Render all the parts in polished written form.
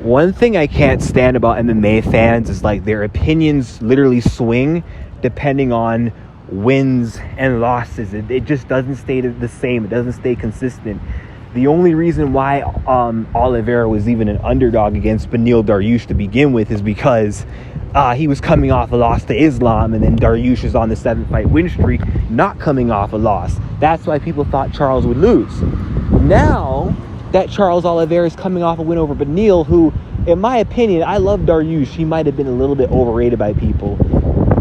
One thing I can't stand about MMA fans is like their opinions literally swing depending on wins and losses. It just doesn't stay the same. It doesn't stay consistent. The only reason why Oliveira was even an underdog against Beneil Dariush to begin with is because he was coming off a loss to Islam, and then Dariush is on the 7-fight win streak, not coming off a loss. That's why people thought Charles would lose. Now that Charles Oliveira is coming off a win over Beneil, who, in my opinion, I love Dariush. He might have been a little bit overrated by people.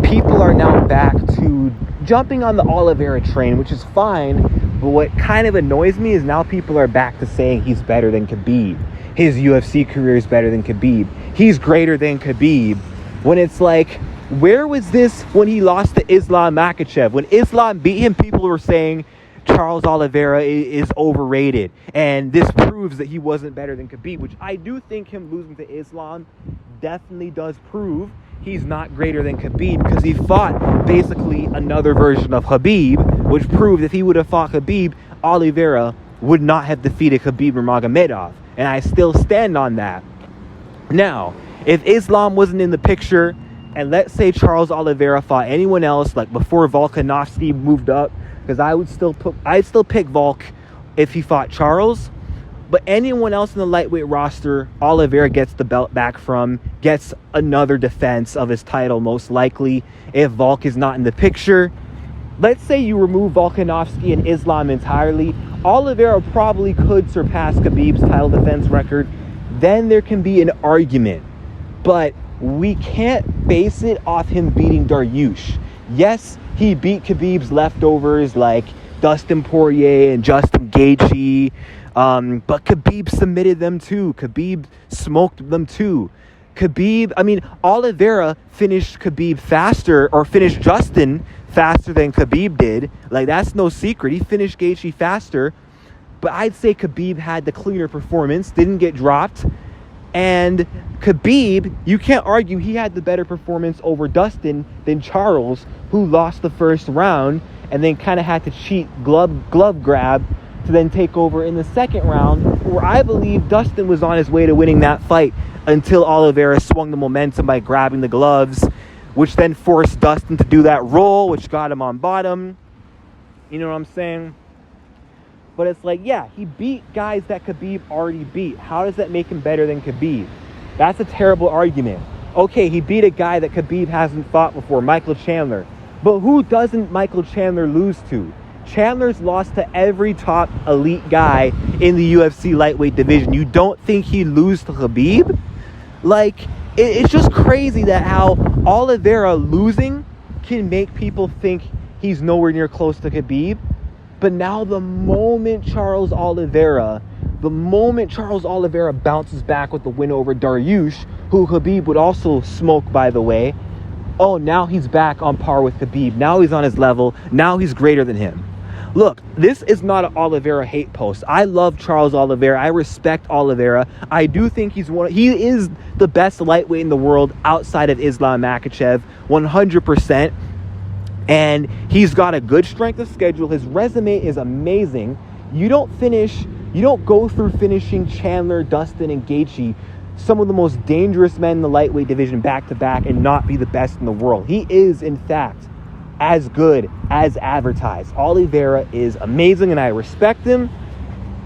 People are now back to jumping on the Oliveira train, which is fine. But what kind of annoys me is now people are back to saying he's better than Khabib. His UFC career is better than Khabib. He's greater than Khabib. When it's like, where was this when he lost to Islam Makhachev? When Islam beat him, people were saying Charles Oliveira is overrated. And this proves that he wasn't better than Khabib, which I do think him losing to Islam definitely does prove he's not greater than Khabib, because he fought basically another version of Khabib, which proved if he would have fought Khabib, Oliveira would not have defeated Khabib Nurmagomedov. And I still stand on that. Now, if Islam wasn't in the picture, and let's say Charles Oliveira fought anyone else, like before Volkanovski moved up, because I'd still pick Volk if he fought Charles. But anyone else in the lightweight roster, Oliveira gets the belt back from, gets another defense of his title, most likely, if Volk is not in the picture. Let's say you remove Volkanovski and Islam entirely, Oliveira probably could surpass Khabib's title defense record. Then there can be an argument. But we can't base it off him beating Dariush. Yes, he beat Khabib's leftovers like Dustin Poirier and Justin Gaethje, but Khabib submitted them too. Khabib smoked them too. Oliveira finished Khabib faster, or finished Justin faster than Khabib did. Like, that's no secret. He finished Gaethje faster. But I'd say Khabib had the cleaner performance, didn't get dropped. And Khabib, you can't argue he had the better performance over Dustin than Charles, who lost the first round and then kind of had to cheat glove grab to then take over in the second round, where I believe Dustin was on his way to winning that fight until Oliveira swung the momentum by grabbing the gloves, which then forced Dustin to do that roll, which got him on bottom. You know what I'm saying? But it's like, yeah, he beat guys that Khabib already beat. How does that make him better than Khabib? That's a terrible argument. Okay, he beat a guy that Khabib hasn't fought before, Michael Chandler. But who doesn't Michael Chandler lose to? Chandler's lost to every top elite guy in the UFC lightweight division. You don't think he'd lose to Khabib? Like, it's just crazy that how Oliveira losing can make people think he's nowhere near close to Khabib. But now the moment Charles Oliveira bounces back with the win over Dariush, who Khabib would also smoke, by the way, oh, now he's back on par with Khabib. Now he's on his level. Now he's greater than him. Look, this is not an Oliveira hate post. I love Charles Oliveira. I respect Oliveira. I do think he is the best lightweight in the world outside of Islam Makhachev, 100%. And he's got a good strength of schedule. His resume is amazing. You don't go through finishing Chandler, Dustin, and Gaethje, some of the most dangerous men in the lightweight division, back to back, and not be the best in the world. He is, in fact, as good as advertised. Oliveira is amazing, and I respect him.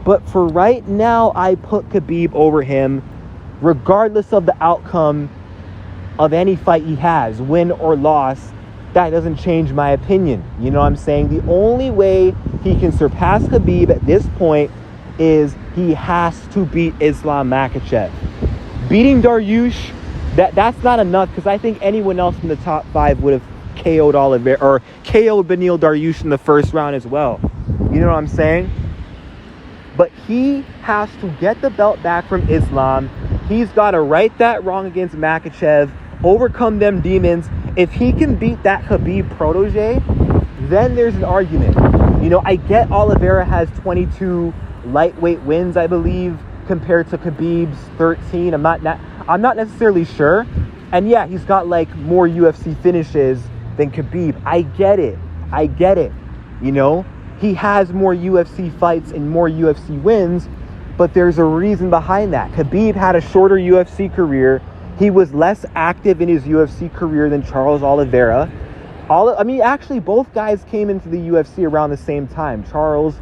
But for right now, I put Khabib over him, regardless of the outcome of any fight he has, win or loss. That doesn't change my opinion. You know what I'm saying? The only way he can surpass Khabib at this point is he has to beat Islam Makhachev. Beating Dariush, that's not enough, because I think anyone else in the top 5 would have KO'd Oliveira, or KO'd Beneil Dariush in the first round as well. You know what I'm saying? But he has to get the belt back from Islam. He's got to right that wrong against Makhachev, overcome them demons. If he can beat that Khabib protege, then there's an argument. You know, I get Oliveira has 22 lightweight wins, I believe, compared to Khabib's 13. I'm not necessarily sure. And yeah, he's got like more UFC finishes than Khabib. I get it. You know, he has more UFC fights and more UFC wins. but there's a reason behind that. Khabib had a shorter UFC career. He was less active in his UFC career than Charles Oliveira. Actually, both guys came into the UFC around the same time. Charles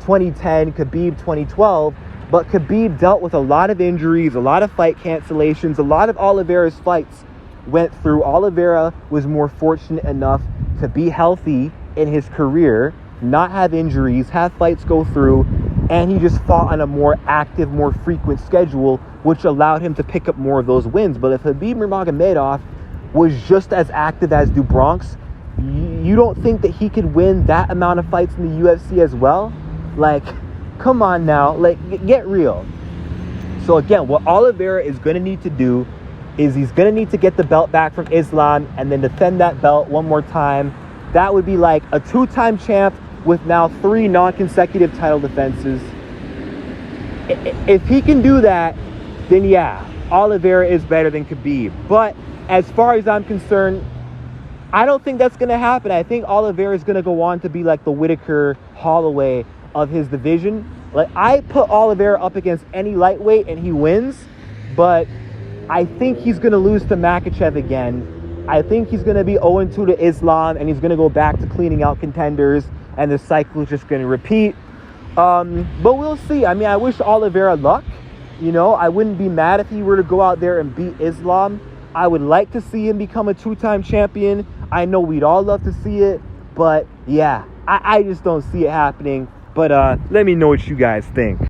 2010, Khabib 2012. But Khabib dealt with a lot of injuries, a lot of fight cancellations. A lot of Oliveira's fights went through. Oliveira was more fortunate enough to be healthy in his career, not have injuries, have fights go through, and he just fought on a more active, more frequent schedule, which allowed him to pick up more of those wins. But if Khabib Nurmagomedov was just as active as do Bronx, you don't think that he could win that amount of fights in the UFC as well? Like, come on now, like, get real. So again, what Oliveira is going to need to do is he's going to need to get the belt back from Islam and then defend that belt one more time. That would be like a 2-time champ with now 3 non-consecutive title defenses. If he can do that, then yeah, Oliveira is better than Khabib. But as far as I'm concerned, I don't think that's going to happen. I think Oliveira is going to go on to be like the Whitaker, Holloway of his division. Like, I put Oliveira up against any lightweight and he wins, but I think he's going to lose to Makhachev again. I think he's going to be 0-2 to Islam, and he's going to go back to cleaning out contenders, and the cycle is just going to repeat. But we'll see. I mean, I wish Oliveira luck. You know, I wouldn't be mad if he were to go out there and beat Islam. I would like to see him become a 2-time champion. I know we'd all love to see it, but yeah, I just don't see it happening. But let me know what you guys think.